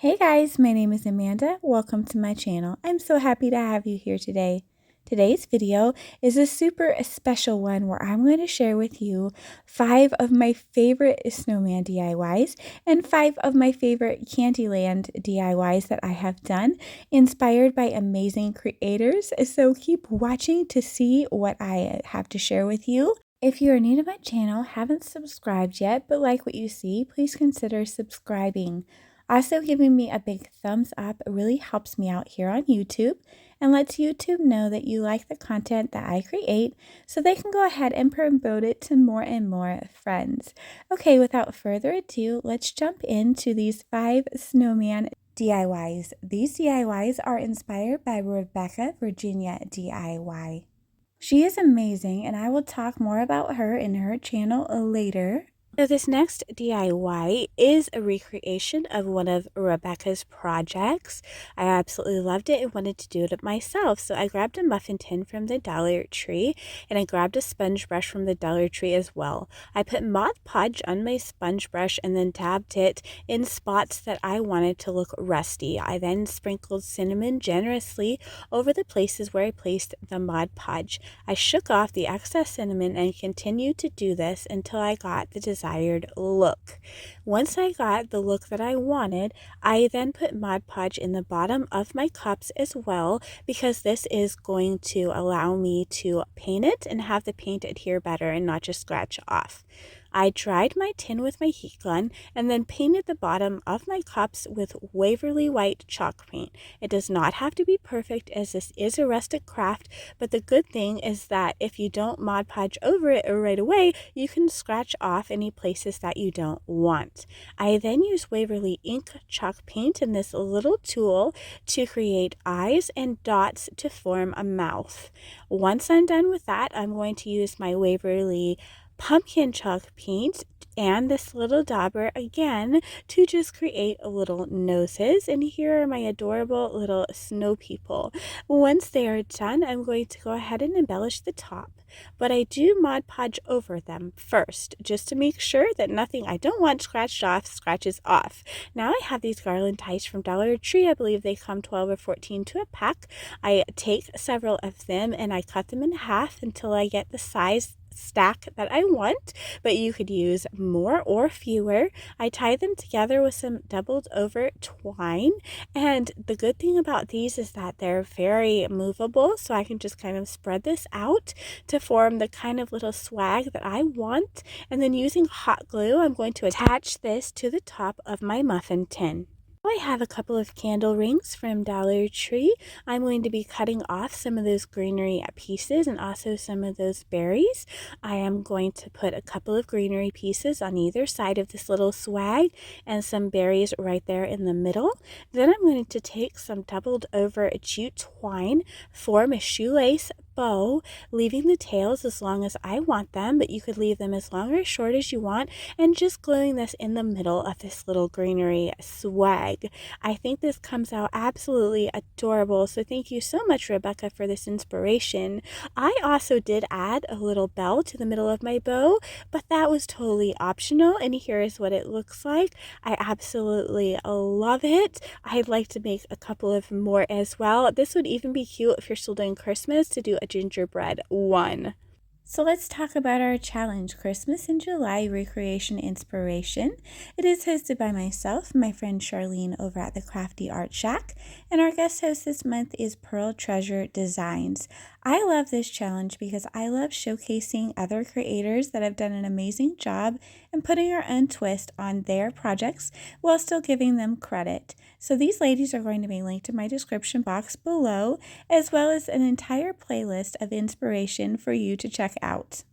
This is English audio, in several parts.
Hey guys, my name is Amanda. Welcome to my channel. I'm so happy to have you here today. Today's video is a super special one where I'm going to share with you 5 of my favorite snowman DIYs and 5 of my favorite Candyland DIYs that I have done, inspired by amazing creators. So keep watching to see what I have to share with you. If you are new to my channel, haven't subscribed yet, but like what you see, please consider subscribing. Also, giving me a big thumbs up really helps me out here on YouTube and lets YouTube know that you like the content that I create so they can go ahead and promote it to more and more friends. Okay, without further ado, let's jump into these 5 snowman DIYs. These DIYs are inspired by Rebecca Virginia DIY. She is amazing, and I will talk more about her in her channel later. So this next DIY is a recreation of one of Rebecca's projects. I absolutely loved it and wanted to do it myself. So I grabbed a muffin tin from the Dollar Tree, and I grabbed a sponge brush from the Dollar Tree as well. I put Mod Podge on my sponge brush and then dabbed it in spots that I wanted to look rusty. I then sprinkled cinnamon generously over the places where I placed the Mod Podge. I shook off the excess cinnamon and continued to do this until I got the desired look. Once I got the look that I wanted, I then put Mod Podge in the bottom of my cups as well, because this is going to allow me to paint it and have the paint adhere better and not just scratch off. I dried my tin with my heat gun and then painted the bottom of my cups with Waverly White chalk paint. It does not have to be perfect, as this is a rustic craft, but the good thing is that if you don't Mod Podge over it right away, you can scratch off any places that you don't want. I then use Waverly ink chalk paint in this little tool to create eyes and dots to form a mouth. Once I'm done with that, I'm going to use my Waverly pumpkin chalk paint and this little dauber again to just create little noses, and here are my adorable little snow people. Once they are done, I'm going to go ahead and embellish the top, but I do Mod Podge over them first just to make sure that nothing I don't want scratched off scratches off. Now I have these garland ties from Dollar Tree. I believe they come 12 or 14 to a pack. I take several of them and I cut them in half until I get the size stack that I want, but you could use more or fewer. I tie them together with some doubled over twine, and the good thing about these is that they're very movable, so I can just kind of spread this out to form the kind of little swag that I want. And then using hot glue, I'm going to attach this to the top of my muffin tin. I have a couple of candle rings from Dollar Tree. I'm going to be cutting off some of those greenery pieces and also some of those berries. I am going to put a couple of greenery pieces on either side of this little swag and some berries right there in the middle. Then I'm going to take some doubled over jute twine, form a shoelace bow, leaving the tails as long as I want them, but you could leave them as long or short as you want, and just gluing this in the middle of this little greenery swag. I think this comes out absolutely adorable, so thank you so much, Rebecca, for this inspiration. I also did add a little bell to the middle of my bow, but that was totally optional, and here is what it looks like. I absolutely love it. I'd like to make a couple of more as well. This would even be cute if you're still doing Christmas to do a gingerbread one. So let's talk about our challenge, Christmas in July Recreation Inspiration. It is hosted by myself, my friend Charlene over at the Crafty Art Shack, and our guest host this month is Pearl Treasure Designs. I love this challenge because I love showcasing other creators that have done an amazing job and putting our own twist on their projects while still giving them credit. So these ladies are going to be linked in my description box below, as well as an entire playlist of inspiration for you to check out.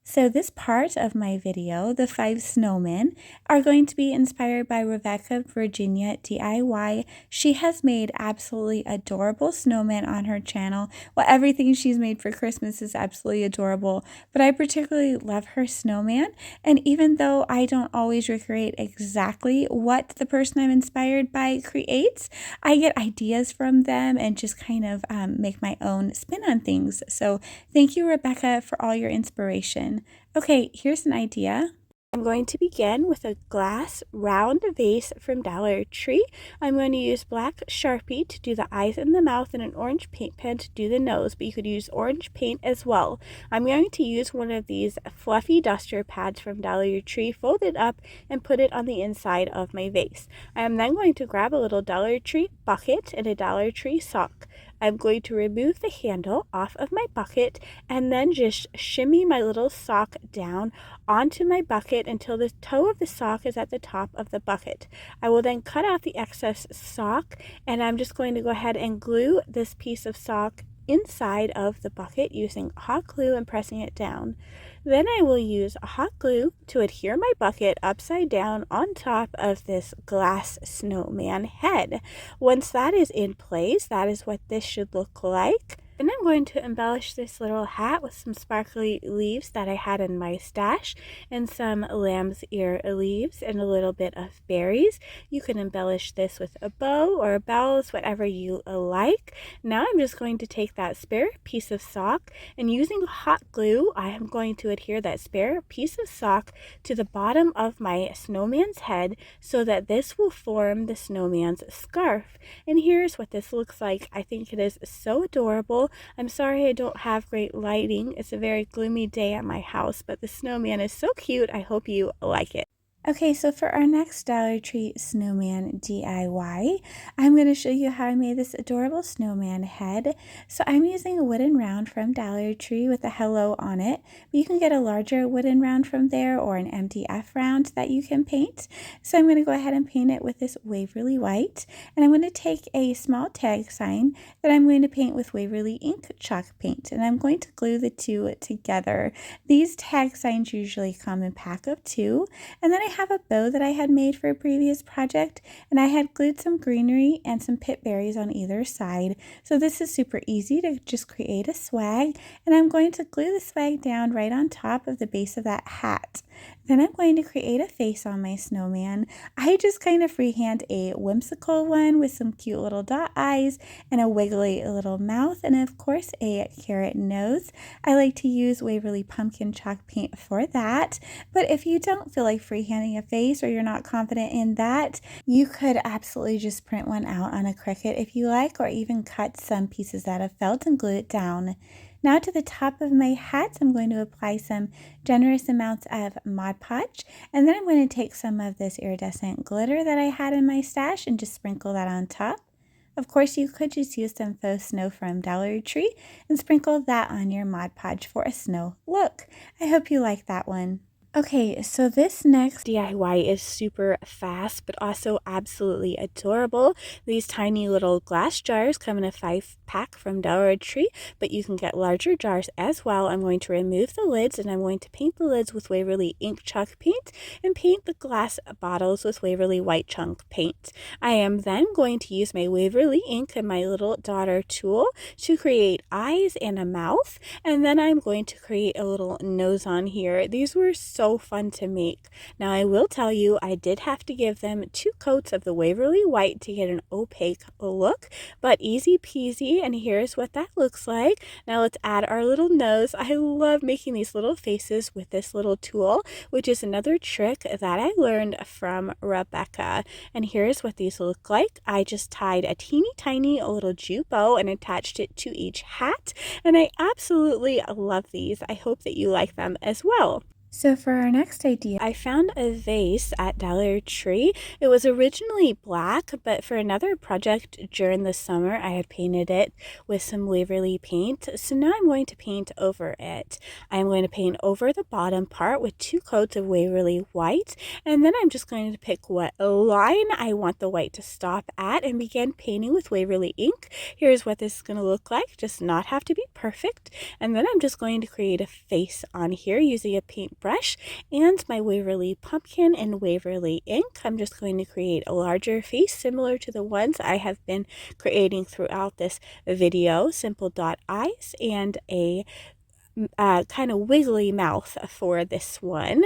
So this part of my video, the 5 snowmen, are going to be inspired by Rebecca Virginia DIY. She has made absolutely adorable snowmen on her channel. Well, everything she's made for Christmas is absolutely adorable, but I particularly love her snowman. And even though I don't always recreate exactly what the person I'm inspired by creates, I get ideas from them and just kind of make my own spin on things. So thank you, Rebecca, for all your inspiration. Okay, here's an idea. I'm going to begin with a glass round vase from Dollar Tree. I'm going to use black Sharpie to do the eyes and the mouth and an orange paint pen to do the nose, but you could use orange paint as well. I'm going to use one of these fluffy duster pads from Dollar Tree, fold it up and put it on the inside of my vase. I am then going to grab a little Dollar Tree bucket and a Dollar Tree sock. I'm going to remove the handle off of my bucket and then just shimmy my little sock down onto my bucket until the toe of the sock is at the top of the bucket. I will then cut out the excess sock, and I'm just going to go ahead and glue this piece of sock inside of the bucket using hot glue and pressing it down. Then I will use hot glue to adhere my bucket upside down on top of this glass snowman head. Once that is in place, that is what this should look like. And I'm going to embellish this little hat with some sparkly leaves that I had in my stash and some lamb's ear leaves and a little bit of berries. You can embellish this with a bow or bells, whatever you like. Now I'm just going to take that spare piece of sock, and using hot glue, I am going to adhere that spare piece of sock to the bottom of my snowman's head so that this will form the snowman's scarf. And here's what this looks like. I think it is so adorable. I'm sorry I don't have great lighting. It's a very gloomy day at my house, but the snowman is so cute. I hope you like it. Okay, so for our next Dollar Tree snowman DIY, I'm going to show you how I made this adorable snowman head. So I'm using a wooden round from Dollar Tree with a hello on it, but you can get a larger wooden round from there or an MDF round that you can paint. So I'm going to go ahead and paint it with this Waverly white, and I'm going to take a small tag sign that I'm going to paint with Waverly ink chalk paint, and I'm going to glue the two together. These tag signs usually come in a pack of 2, and then I have a bow that I had made for a previous project, and I had glued some greenery and some pip berries on either side. So this is super easy to just create a swag, and I'm going to glue the swag down right on top of the base of that hat. Then I'm going to create a face on my snowman. I just kind of freehand a whimsical one with some cute little dot eyes and a wiggly little mouth, and of course a carrot nose. I like to use Waverly pumpkin chalk paint for that, but if you don't feel like freehanding a face or you're not confident in that, you could absolutely just print one out on a Cricut if you like, or even cut some pieces out of felt and glue it down. Now to the top of my hat, I'm going to apply some generous amounts of Mod Podge, and then I'm going to take some of this iridescent glitter that I had in my stash and just sprinkle that on top. Of course, you could just use some faux snow from Dollar Tree and sprinkle that on your Mod Podge for a snow look. I hope you like that one. Okay, so this next DIY is super fast, but also absolutely adorable. These tiny little glass jars come in a 5-pack from Dollar Tree, but you can get larger jars as well. I'm going to remove the lids, and I'm going to paint the lids with Waverly ink chalk paint and paint the glass bottles with Waverly white chunk paint. I am then going to use my Waverly ink and my little daughter tool to create eyes and a mouth, and then I'm going to create a little nose on here. These were so fun to make. Now I will tell you, I did have to give them 2 coats of the Waverly white to get an opaque look, but easy peasy, and here's what that looks like. Now let's add our little nose. I love making these little faces with this little tool, which is another trick that I learned from Rebecca. And here's what these look like. I just tied a teeny tiny little jute bow and attached it to each hat, and I absolutely love these. I hope that you like them as well. So for our next idea, I found a vase at Dollar Tree. It was originally black, but for another project during the summer, I had painted it with some Waverly paint. So now I'm going to paint over it. I'm going to paint over the bottom part with 2 coats of Waverly white, and then I'm just going to pick what line I want the white to stop at and begin painting with Waverly ink. Here's what this is going to look like. Just not have to be perfect. And then I'm just going to create a face on here using a paint brush and my Waverly pumpkin and Waverly ink. I'm just going to create a larger face similar to the ones I have been creating throughout this video. Simple dot eyes and a kind of wiggly mouth for this one.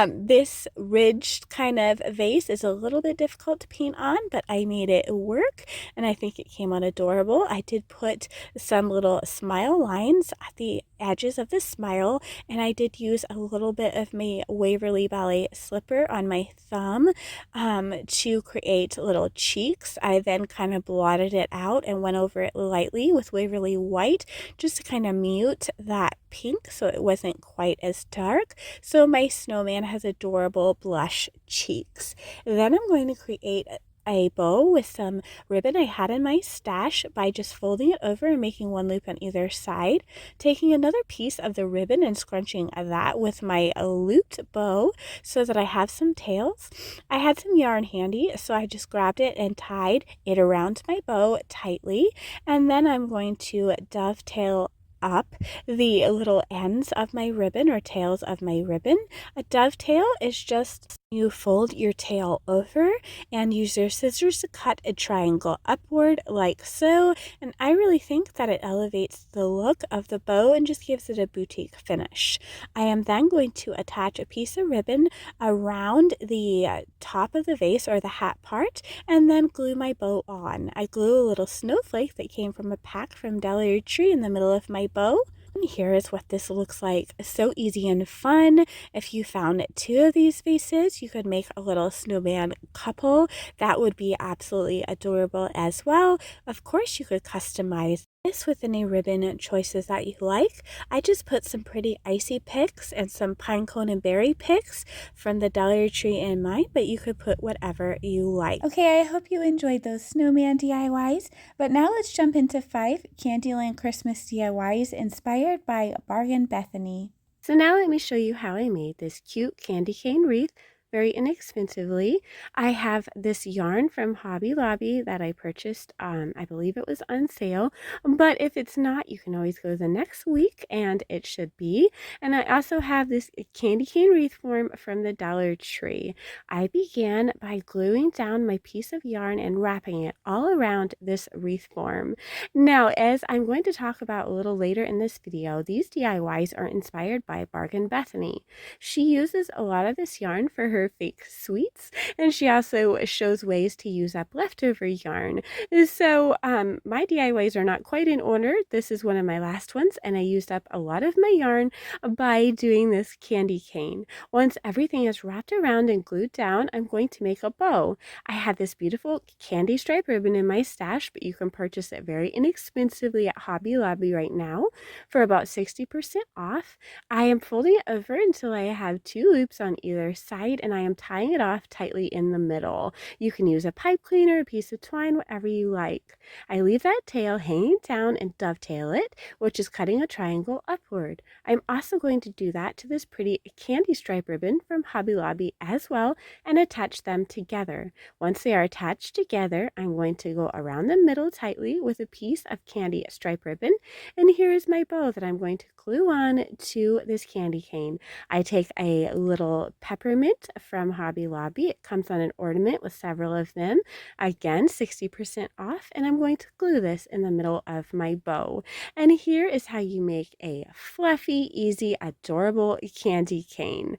This ridged kind of vase is a little bit difficult to paint on, but I made it work and I think it came out adorable. I did put some little smile lines at the edges of the smile, and I did use a little bit of my Waverly Ballet slipper on my thumb to create little cheeks. I then kind of blotted it out and went over it lightly with Waverly White just to kind of mute that pink so it wasn't quite as dark. So my snowman has adorable blush cheeks. Then I'm going to create a bow with some ribbon I had in my stash by just folding it over and making one loop on either side, taking another piece of the ribbon and scrunching that with my looped bow so that I have some tails. I had some yarn handy, so I just grabbed it and tied it around my bow tightly, and then I'm going to dovetail up the little ends of my ribbon or tails of my ribbon. A dovetail is just you fold your tail over and use your scissors to cut a triangle upward like so, and I really think that it elevates the look of the bow and just gives it a boutique finish. I am then going to attach a piece of ribbon around the top of the vase or the hat part and then glue my bow on. I glue a little snowflake that came from a pack from Dollar Tree in the middle of my bow. And here is what this looks like. So easy and fun. If you found two of these vases, you could make a little snowman couple. That would be absolutely adorable as well. Of course, you could customize this with any ribbon choices that you like. I just put some pretty icy picks and some pine cone and berry picks from the Dollar Tree in mine, but you could put whatever you like. Okay, I hope you enjoyed those snowman DIYs, but now let's jump into 5 Candyland Christmas DIYs inspired by Bargain Bethany. So now let me show you how I made this cute candy cane wreath very inexpensively. I have this yarn from Hobby Lobby that I purchased, I believe it was on sale, but if it's not, you can always go the next week and it should be. And I also have this candy cane wreath form from the Dollar Tree. I began by gluing down my piece of yarn and wrapping it all around this wreath form. Now, as I'm going to talk about a little later in this video, these DIYs are inspired by Bargain Bethany. She uses a lot of this yarn for her fake sweets, and she also shows ways to use up leftover yarn. So my DIYs are not quite in order. This is one of my last ones, and I used up a lot of my yarn by doing this candy cane. Once everything is wrapped around and glued down, I'm going to make a bow. I had this beautiful candy stripe ribbon in my stash, but you can purchase it very inexpensively at Hobby Lobby right now for about 60% off. I am folding it over until I have 2 loops on either side, and I am tying it off tightly in the middle. You can use a pipe cleaner, a piece of twine, whatever you like. I leave that tail hanging down and dovetail it, which is cutting a triangle upward. I'm also going to do that to this pretty candy stripe ribbon from Hobby Lobby as well and attach them together. Once they are attached together, I'm going to go around the middle tightly with a piece of candy stripe ribbon, and here is my bow that I'm going to glue on to this candy cane. I take a little peppermint from Hobby Lobby. It comes on an ornament with several of them. Again, 60% off, and I'm going to glue this in the middle of my bow. And here is how you make a fluffy, easy, adorable candy cane.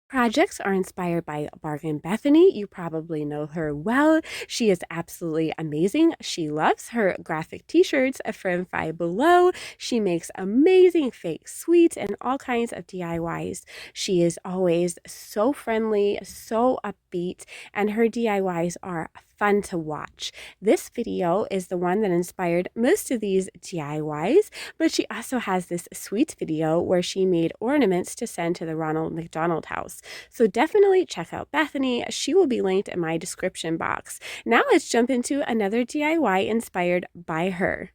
Projects are inspired by Bargain Bethany. You probably know her well. She is absolutely amazing. She loves her graphic t-shirts from Five Below. She makes amazing fake sweets and all kinds of DIYs. She is always so friendly, so upbeat, and her DIYs are fun to watch. This video is the one that inspired most of these DIYs, but she also has this sweets video where she made ornaments to send to the Ronald McDonald House. So definitely check out Bethany. She will be linked in my description box. Now let's jump into another DIY inspired by her.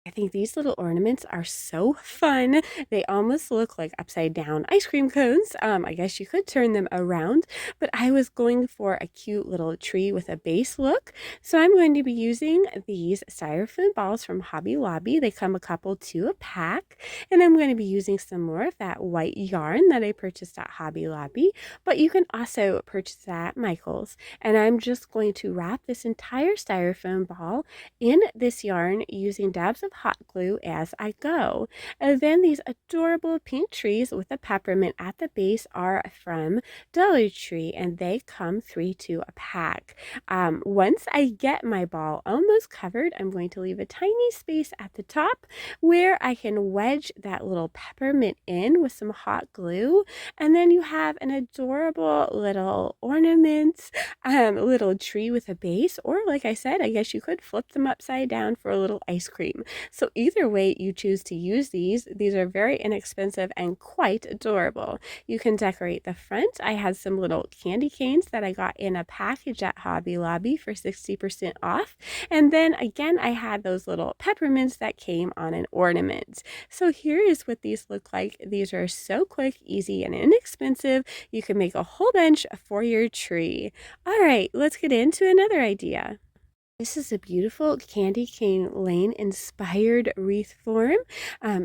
I think these little ornaments are so fun. They almost look like upside down ice cream cones. I guess you could turn them around, but I was going for a cute little tree with a base look. So I'm going to be using these styrofoam balls from Hobby Lobby. They come a couple to a pack, and I'm going to be using some more of that white yarn that I purchased at Hobby Lobby, but you can also purchase that at Michael's. And I'm just going to wrap this entire styrofoam ball in this yarn using dabs of hot glue as I go. And then these adorable pink trees with the peppermint at the base are from Dollar Tree, and they come 3 a pack. Once I get my ball almost covered, I'm going to leave a tiny space at the top where I can wedge that little peppermint in with some hot glue, and then you have an adorable little ornament, little tree with a base, or like I said, I guess you could flip them upside down for a little ice cream. So either way you choose to use these are very inexpensive and quite adorable. You can decorate the front. I had some little candy canes that I got in a package at Hobby Lobby for 60% off. And then again, I had those little peppermints that came on an ornament. So here is what these look like. These are so quick, easy, and inexpensive. You can make a whole bunch for your tree. All right, let's get into another idea. This is a beautiful candy cane lane inspired wreath form.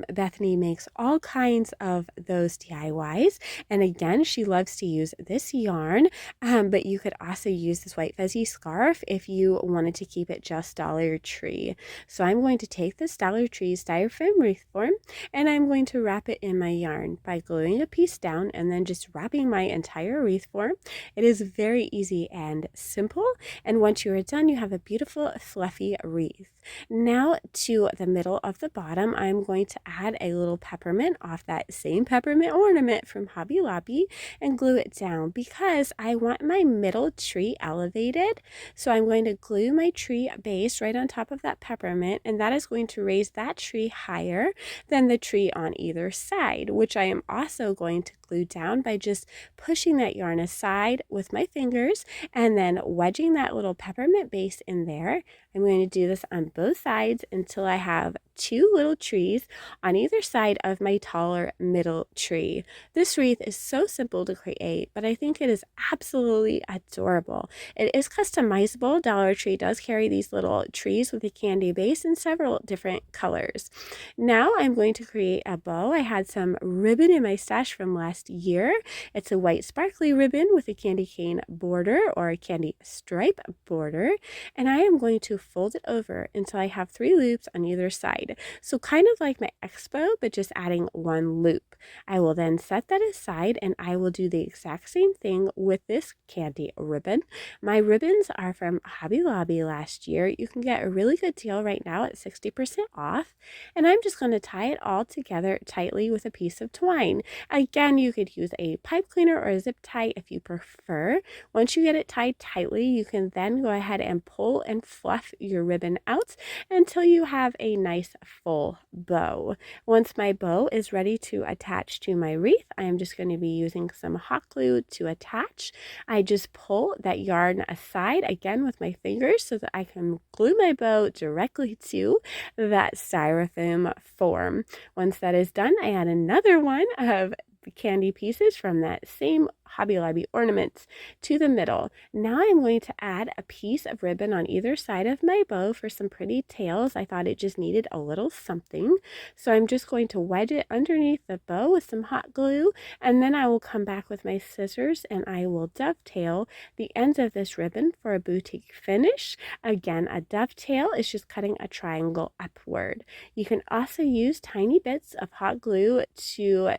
Bethany makes all kinds of those DIYs. And again, she loves to use this yarn, but you could also use this white fuzzy scarf if you wanted to keep it just Dollar Tree. So I'm going to take this Dollar Tree styrofoam wreath form and I'm going to wrap it in my yarn by gluing a piece down and then just wrapping my entire wreath form. It is very easy and simple. And once you are done, you have a beautiful fluffy wreath. Now to the middle of the bottom, I'm going to add a little peppermint off that same peppermint ornament from Hobby Lobby and glue it down because I want my middle tree elevated. So I'm going to glue my tree base right on top of that peppermint, and that is going to raise that tree higher than the tree on either side, which I am also going to glue down by just pushing that yarn aside with my fingers and then wedging that little peppermint base in there. I'm going to do this on both sides until I have 2 little trees on either side of my taller middle tree. This wreath is so simple to create, but I think it is absolutely adorable. It is customizable. Dollar Tree does carry these little trees with a candy base in several different colors. Now I'm going to create a bow. I had some ribbon in my stash from last year. It's a white sparkly ribbon with a candy cane border or a candy stripe border, and I am going to fold it over until I have 3 loops on either side. So kind of like my expo, but just adding 1 loop. I will then set that aside and I will do the exact same thing with this candy ribbon. My ribbons are from Hobby Lobby last year. You can get a really good deal right now at 60% off. And I'm just going to tie it all together tightly with a piece of twine. Again, you could use a pipe cleaner or a zip tie if you prefer. Once you get it tied tightly, you can then go ahead and pull and fluff your ribbon out until you have a nice full bow. Once my bow is ready to attach to my wreath, I am just going to be using some hot glue to attach. I just pull that yarn aside again with my fingers so that I can glue my bow directly to that styrofoam form. Once that is done, I add another one of the candy pieces from that same Hobby Lobby ornaments to the middle. Now I'm going to add a piece of ribbon on either side of my bow for some pretty tails. I thought it just needed a little something. So I'm just going to wedge it underneath the bow with some hot glue, and then I will come back with my scissors and I will dovetail the ends of this ribbon for a boutique finish. Again, a dovetail is just cutting a triangle upward. You can also use tiny bits of hot glue to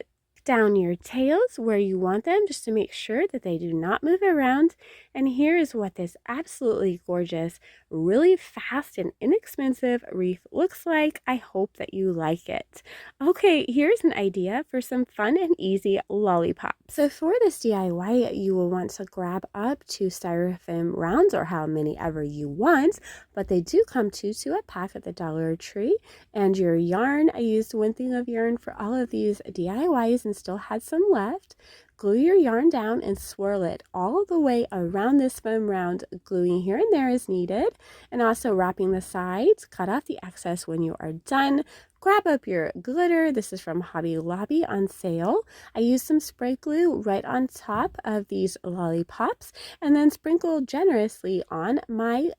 down your tails where you want them just to make sure that they do not move around. And here is what this absolutely gorgeous, really fast and inexpensive wreath looks like. I hope that you like it. Okay, here's an idea for some fun and easy lollipops. So for this DIY, you will want to grab up 2 styrofoam rounds or how many ever you want, but they do come 2 to a pack at the Dollar Tree. And your yarn, I used 1 thing of yarn for all of these DIYs and still had some left. Glue your yarn down and swirl it all the way around this foam round, gluing here and there as needed, and also wrapping the sides. Cut off the excess when you are done. Grab up your glitter. This is from Hobby Lobby on sale. I used some spray glue right on top of these lollipops and then sprinkled generously on my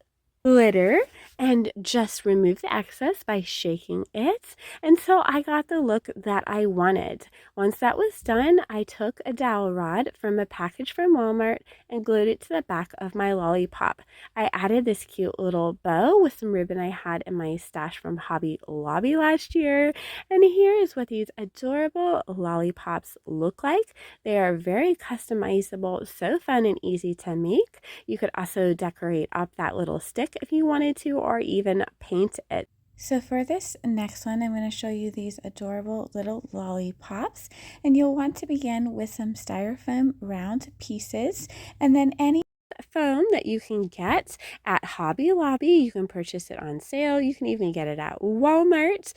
glitter. and just remove the excess by shaking it until I got the look that I wanted. Once that was done, I took a dowel rod from a package from Walmart and glued it to the back of my lollipop. I added this cute little bow with some ribbon I had in my stash from Hobby Lobby last year. And here is what these adorable lollipops look like. They are very customizable, so fun and easy to make. You could also decorate up that little stick if you wanted to, or even paint it. So for this next one, I'm going to show you these adorable little lollipops, and you'll want to begin with some styrofoam round pieces, and then any Foam that you can get at Hobby Lobby. You can purchase it on sale. You can even get it at Walmart.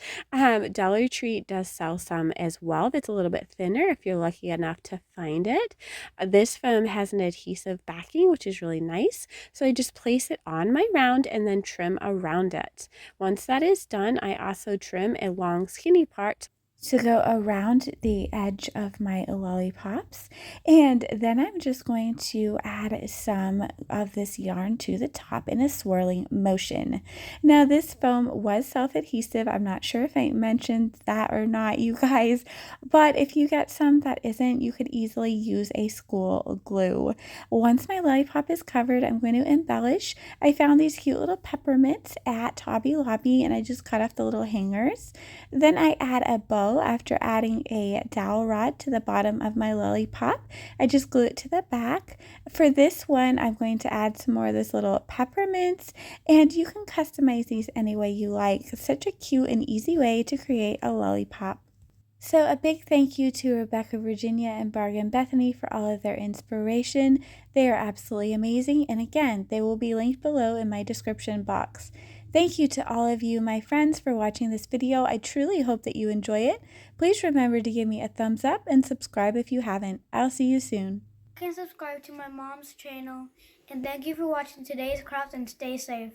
Dollar Tree does sell some as well that's a little bit thinner if you're lucky enough to find it. This foam has an adhesive backing, which is really nice. So I just place it on my round and then trim around it. Once that is done, I also trim a long skinny part to go around the edge of my lollipops, and then I'm just going to add some of this yarn to the top in a swirling motion. Now this foam was self-adhesive. I'm not sure if I mentioned that or not, you guys, but if you get some that isn't, you could easily use a school glue. Once my lollipop is covered, I'm going to embellish. I found these cute little peppermints at Hobby Lobby, and I just cut off the little hangers. Then I add a bow after adding a dowel rod to the bottom of my lollipop. I just glue it to the back. For this one, I'm going to add some more of this little peppermints, and you can customize these any way you like. Such a cute and easy way to create a lollipop. So a big thank you to Rebecca, Virginia, and Bargain Bethany for all of their inspiration. They are absolutely amazing, and again, they will be linked below in my description box. Thank you to all of you, my friends, for watching this video. I truly hope that you enjoy it. Please remember to give me a thumbs up and subscribe if you haven't. I'll see you soon. You can subscribe to my mom's channel, and thank you for watching today's craft and stay safe.